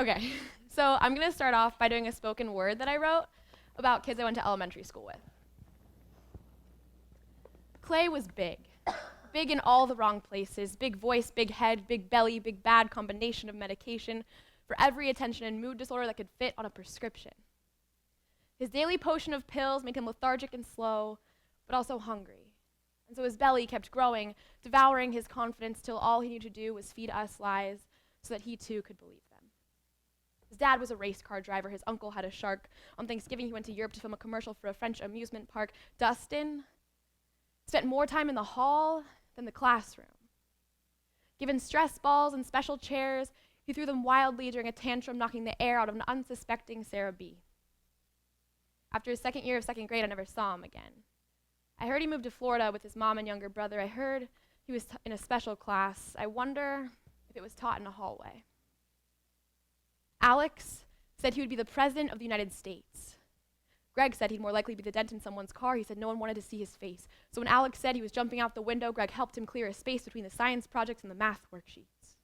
Okay, so I'm going to start off by doing a spoken word that I wrote about kids I went to elementary school with. Clay was big. Big in all the wrong places. Big voice, big head, big belly, big bad combination of medication for every attention and mood disorder that could fit on a prescription. His daily potion of pills made him lethargic and slow, but also hungry. And so his belly kept growing, devouring his confidence till all he needed to do was feed us lies so that he too could believe them. His dad was a race car driver. His uncle had a shark. On Thanksgiving, he went to Europe to film a commercial for a French amusement park. Dustin spent more time in the hall than the classroom. Given stress balls and special chairs, he threw them wildly during a tantrum, knocking the air out of an unsuspecting Sarah B. After his second year of second grade, I never saw him again. I heard he moved to Florida with his mom and younger brother. I heard he was in a special class. I wonder if it was taught in a hallway. Alex said he would be the president of the United States. Greg said he'd more likely be the dent in someone's car. He said no one wanted to see his face. So when Alex said he was jumping out the window, Greg helped him clear a space between the science projects and the math worksheets.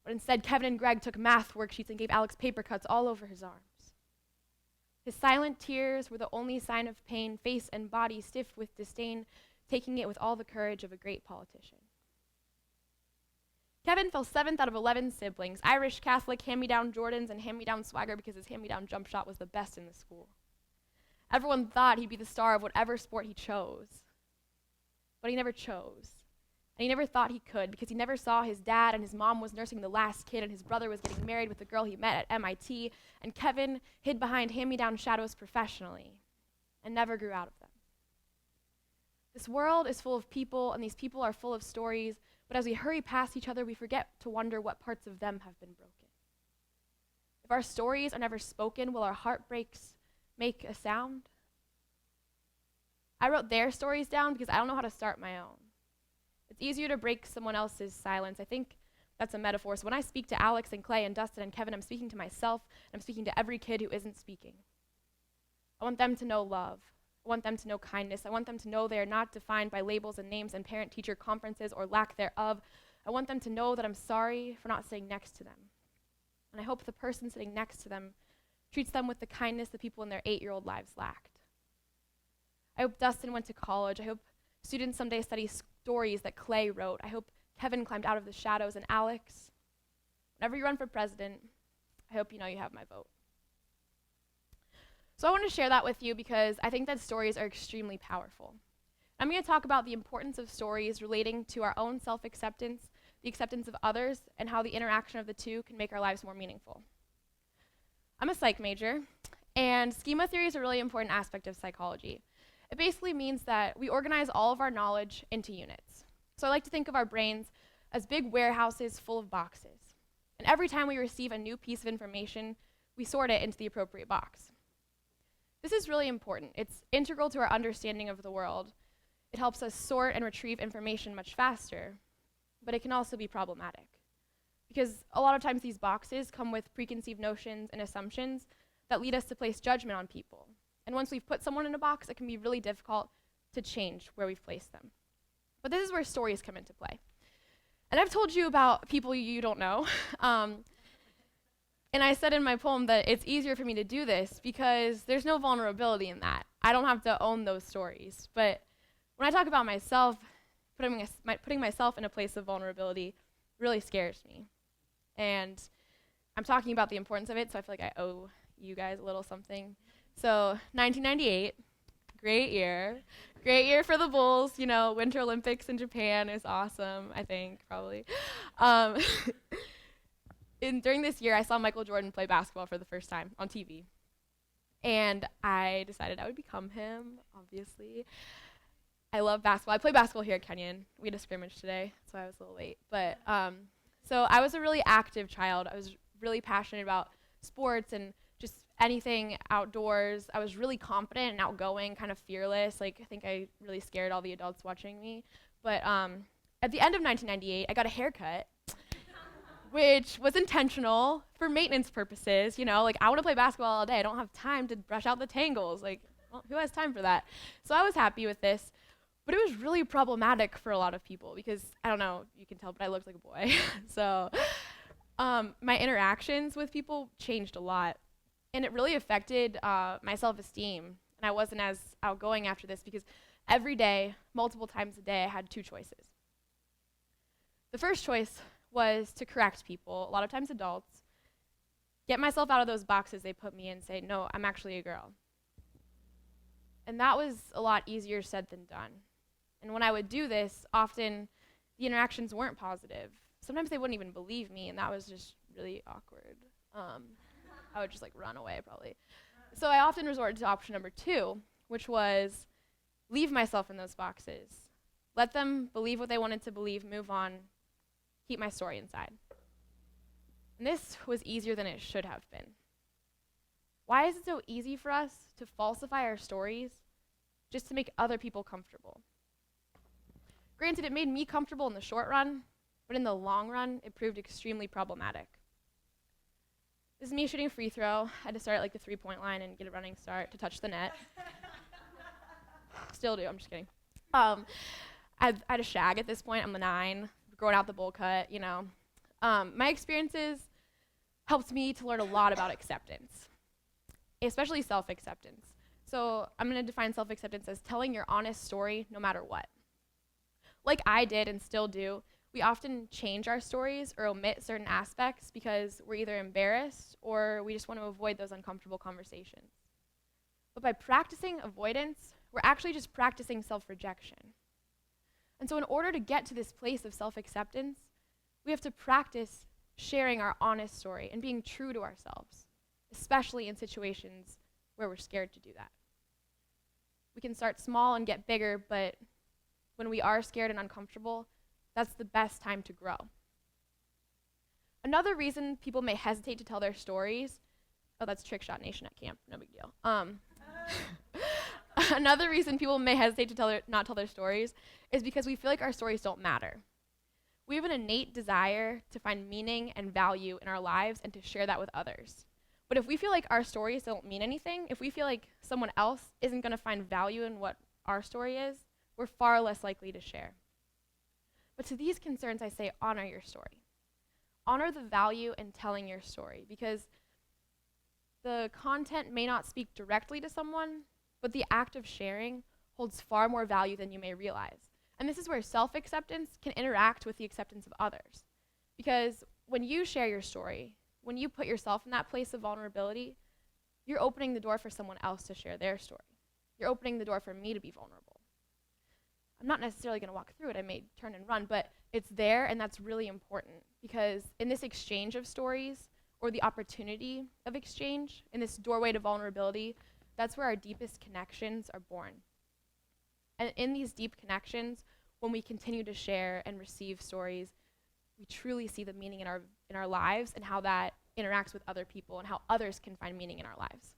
But instead, Kevin and Greg took math worksheets and gave Alex paper cuts all over his arms. His silent tears were the only sign of pain, face and body stiff with disdain, taking it with all the courage of a great politician. Kevin fell 7th out of 11 siblings, Irish, Catholic, hand-me-down Jordans, and hand-me-down swagger because his hand-me-down jump shot was the best in the school. Everyone thought he'd be the star of whatever sport he chose. But he never chose. And he never thought he could because he never saw his dad and his mom was nursing the last kid and his brother was getting married with the girl he met at MIT, and Kevin hid behind hand-me-down shadows professionally and never grew out of them. This world is full of people, and these people are full of stories, but as we hurry past each other, we forget to wonder what parts of them have been broken. If our stories are never spoken, will our heartbreaks make a sound? I wrote their stories down because I don't know how to start my own. It's easier to break someone else's silence. I think that's a metaphor. So when I speak to Alex and Clay and Dustin and Kevin, I'm speaking to myself, and I'm speaking to every kid who isn't speaking. I want them to know love. I want them to know kindness. I want them to know they are not defined by labels and names and parent-teacher conferences or lack thereof. I want them to know that I'm sorry for not sitting next to them. And I hope the person sitting next to them treats them with the kindness the people in their 8-year-old lives lacked. I hope Dustin went to college. I hope students someday study stories that Clay wrote. I hope Kevin climbed out of the shadows. And Alex, whenever you run for president, I hope you know you have my vote. So I want to share that with you because I think that stories are extremely powerful. I'm going to talk about the importance of stories relating to our own self-acceptance, the acceptance of others, and how the interaction of the two can make our lives more meaningful. I'm a psych major, and schema theory is a really important aspect of psychology. It basically means that we organize all of our knowledge into units. So I like to think of our brains as big warehouses full of boxes. And every time we receive a new piece of information, we sort it into the appropriate box. This is really important. It's integral to our understanding of the world. It helps us sort and retrieve information much faster, but it can also be problematic. Because a lot of times these boxes come with preconceived notions and assumptions that lead us to place judgment on people. And once we've put someone in a box, it can be really difficult to change where we've placed them. But this is where stories come into play. And I've told you about people you don't know. And I said in my poem that it's easier for me to do this because there's no vulnerability in that. I don't have to own those stories. But when I talk about myself, putting myself in a place of vulnerability really scares me. And I'm talking about the importance of it, so I feel like I owe you guys a little something. So 1998, great year. Great year for the Bulls. You know, Winter Olympics in Japan is awesome, I think, probably. During this year, I saw Michael Jordan play basketball for the first time on TV. And I decided I would become him, obviously. I love basketball. I play basketball here at Kenyon. We had a scrimmage today, so I was a little late. But so I was a really active child. I was really passionate about sports and just anything outdoors. I was really confident and outgoing, kind of fearless. Like, I think I really scared all the adults watching me. But at the end of 1998, I got a haircut, which was intentional for maintenance purposes. You know, like, I want to play basketball all day. I don't have time to brush out the tangles. Like, well, who has time for that? So I was happy with this. But it was really problematic for a lot of people because, I don't know, you can tell, but I looked like a boy. So My interactions with people changed a lot, and it really affected my self-esteem. And I wasn't as outgoing after this because every day, multiple times a day, I had two choices. The first choice was to correct people, a lot of times adults, get myself out of those boxes they put me in, say, no, I'm actually a girl. And that was a lot easier said than done. And when I would do this, often the interactions weren't positive. Sometimes they wouldn't even believe me, and that was just really awkward. I would just run away probably. So I often resorted to option number 2, which was leave myself in those boxes. Let them believe what they wanted to believe, move on, keep my story inside. And this was easier than it should have been. Why is it so easy for us to falsify our stories just to make other people comfortable? Granted, it made me comfortable in the short run, but in the long run, it proved extremely problematic. This is me shooting a free throw. I had to start at the 3-point line and get a running start to touch the net. Still do, I'm just kidding. I had a shag at this point. I'm a 9, growing out the bowl cut, My experiences helped me to learn a lot about acceptance, especially self-acceptance. So I'm going to define self-acceptance as telling your honest story no matter what. Like I did and still do, we often change our stories or omit certain aspects because we're either embarrassed or we just want to avoid those uncomfortable conversations. But by practicing avoidance, we're actually just practicing self-rejection. And so in order to get to this place of self-acceptance, we have to practice sharing our honest story and being true to ourselves, especially in situations where we're scared to do that. We can start small and get bigger, but when we are scared and uncomfortable, that's the best time to grow. Another reason people may hesitate to tell their stories, that's Trick Shot Nation at camp, no big deal. Another reason people may hesitate to not tell their stories is because we feel like our stories don't matter. We have an innate desire to find meaning and value in our lives and to share that with others. But if we feel like our stories don't mean anything, if we feel like someone else isn't going to find value in what our story is, we're far less likely to share. But to these concerns, I say honor your story. Honor the value in telling your story, because the content may not speak directly to someone, but the act of sharing holds far more value than you may realize. And this is where self-acceptance can interact with the acceptance of others. Because when you share your story, when you put yourself in that place of vulnerability, you're opening the door for someone else to share their story. You're opening the door for me to be vulnerable. I'm not necessarily going to walk through it. I may turn and run, but it's there, and that's really important because in this exchange of stories or the opportunity of exchange, in this doorway to vulnerability, that's where our deepest connections are born. And in these deep connections, when we continue to share and receive stories, we truly see the meaning in our lives and how that interacts with other people and how others can find meaning in our lives.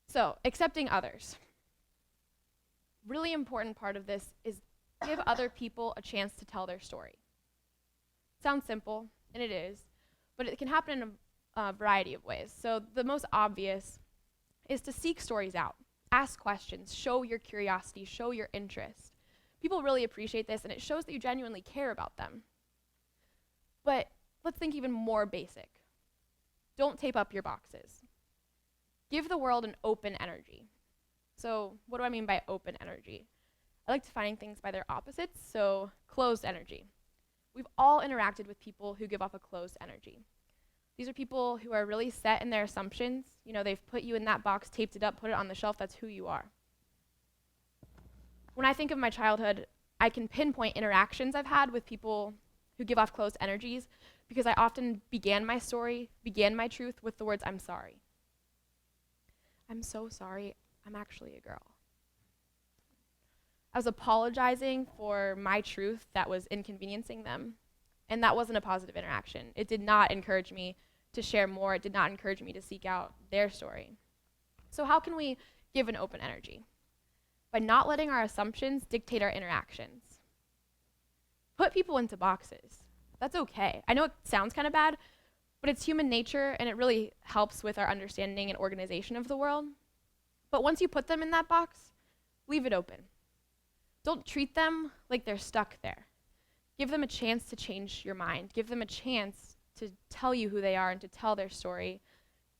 So, accepting others. Really important part of this is give other people a chance to tell their story. Sounds simple, and it is, but it can happen in a variety of ways. So the most obvious is to seek stories out. Ask questions, show your curiosity, show your interest. People really appreciate this, and it shows that you genuinely care about them. But let's think even more basic. Don't tape up your boxes. Give the world an open energy. So what do I mean by open energy? I like defining things by their opposites, so closed energy. We've all interacted with people who give off a closed energy. These are people who are really set in their assumptions. They've put you in that box, taped it up, put it on the shelf, that's who you are. When I think of my childhood, I can pinpoint interactions I've had with people who give off closed energies because I often began my story, began my truth with the words, I'm sorry. I'm so sorry, I'm actually a girl. I was apologizing for my truth that was inconveniencing them, and that wasn't a positive interaction. It did not encourage me to share more. It did not encourage me to seek out their story. So how can we give an open energy? By not letting our assumptions dictate our interactions. Put people into boxes. That's okay. I know it sounds kind of bad, but it's human nature, and it really helps with our understanding and organization of the world. But once you put them in that box, leave it open. Don't treat them like they're stuck there. Give them a chance to change your mind. Give them a chance to tell you who they are and to tell their story.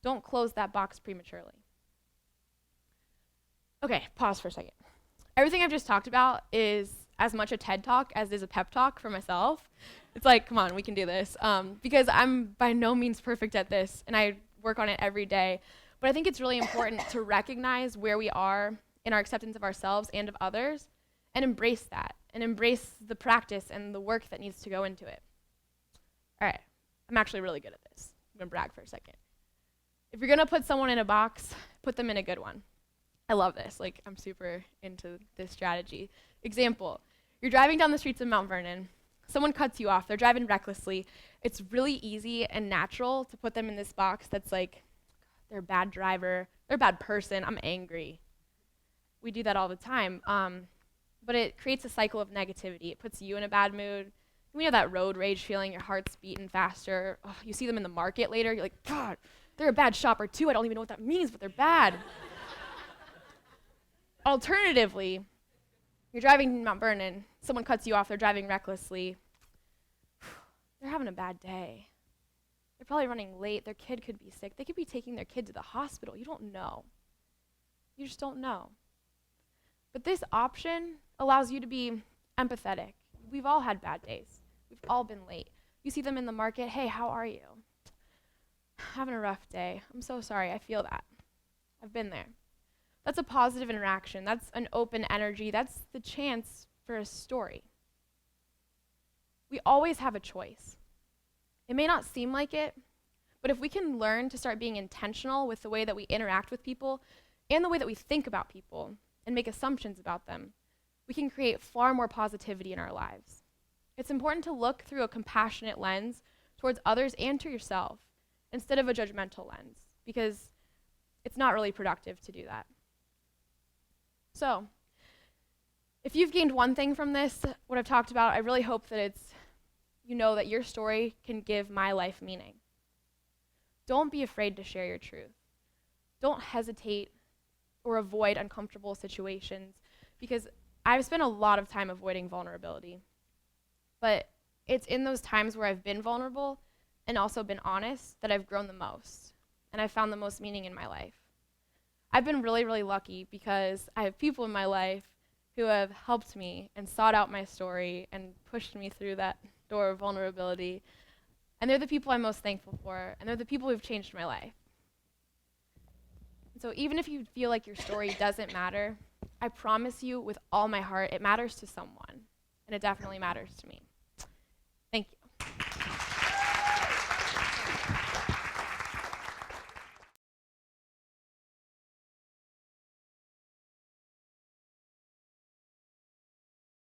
Don't close that box prematurely. Okay, pause for a second. Everything I've just talked about is as much a TED Talk as is a pep talk for myself. It's like, come on, we can do this. Because I'm by no means perfect at this, and I work on it every day. But I think it's really important to recognize where we are in our acceptance of ourselves and of others, and embrace that, and embrace the practice and the work that needs to go into it. All right, I'm actually really good at this. I'm gonna brag for a second. If you're gonna put someone in a box, put them in a good one. I love this, like I'm super into this strategy. Example, you're driving down the streets of Mount Vernon, someone cuts you off, they're driving recklessly. It's really easy and natural to put them in this box that's like, they're a bad driver, they're a bad person, I'm angry. We do that all the time, but it creates a cycle of negativity. It puts you in a bad mood. We know that road rage feeling, your heart's beating faster. Oh, you see them in the market later, you're like, God, they're a bad shopper too, I don't even know what that means, but they're bad. Alternatively, you're driving in Mount Vernon, someone cuts you off, they're driving recklessly. They're having a bad day. They're probably running late, their kid could be sick. They could be taking their kid to the hospital. You don't know. You just don't know. But this option allows you to be empathetic. We've all had bad days. We've all been late. You see them in the market, hey, how are you? Having a rough day. I'm so sorry, I feel that. I've been there. That's a positive interaction. That's an open energy. That's the chance for a story. We always have a choice. It may not seem like it, but if we can learn to start being intentional with the way that we interact with people and the way that we think about people and make assumptions about them, we can create far more positivity in our lives. It's important to look through a compassionate lens towards others and to yourself instead of a judgmental lens, because it's not really productive to do that. So, if you've gained one thing from this, what I've talked about, I really hope that you know that your story can give my life meaning. Don't be afraid to share your truth. Don't hesitate or avoid uncomfortable situations, because I've spent a lot of time avoiding vulnerability. But it's in those times where I've been vulnerable and also been honest that I've grown the most, and I've found the most meaning in my life. I've been really, really lucky because I have people in my life who have helped me and sought out my story and pushed me through that door of vulnerability. And they're the people I'm most thankful for, and they're the people who've changed my life. And so even if you feel like your story doesn't matter, I promise you with all my heart, it matters to someone, and it definitely matters to me.